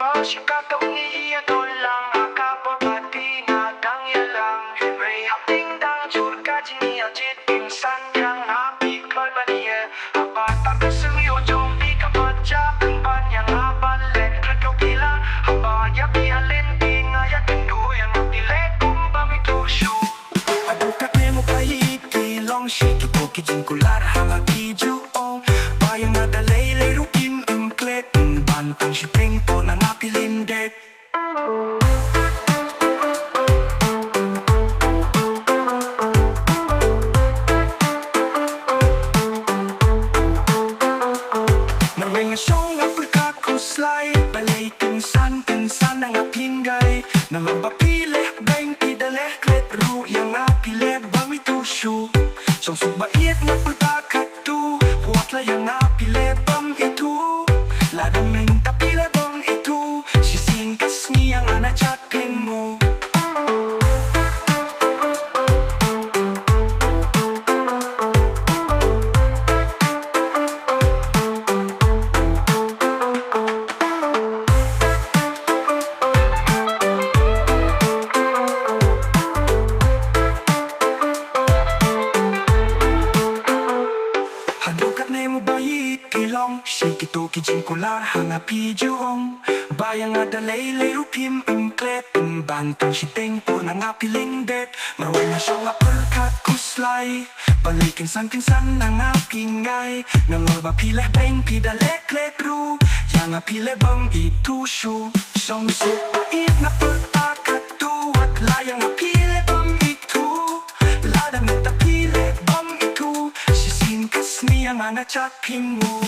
Shikatong lang akapapati na dangyalang Ray hapting dang chul kajini ajit insan yang api kloy baniye apa tak sengyo jombi kapaja pan yang abal let kredok gila apa ya bialin tinga ya tendu yang dile kumba mitushu aduh kakne mo kahit kilong shikito kijin kular halaki juong bayang ada lele rukim klet bantang shipeng po na napilindet Nangangasong apagkakuslay balay tinsan ang apingay Nangabapile, bang pidaleh klet ru yang apile bamitushu Song subait na pagkakatu Huwatla yang apile bam itu Ladang ng tapile bang itu Sisingkas niyang anachatin mo Kilong shikito kijin kular hangapi juong bayang ada lele rupim klet bantang shiteng po nangapilindet marway na siyang apurkat kuslay balikin san nang apingay nangaba pile beng pidale klet ru yang apile bang itushu song supait na pagkakatu at layang apile bang itu ladang na pile bang itu sisingkas niyang anachakin mo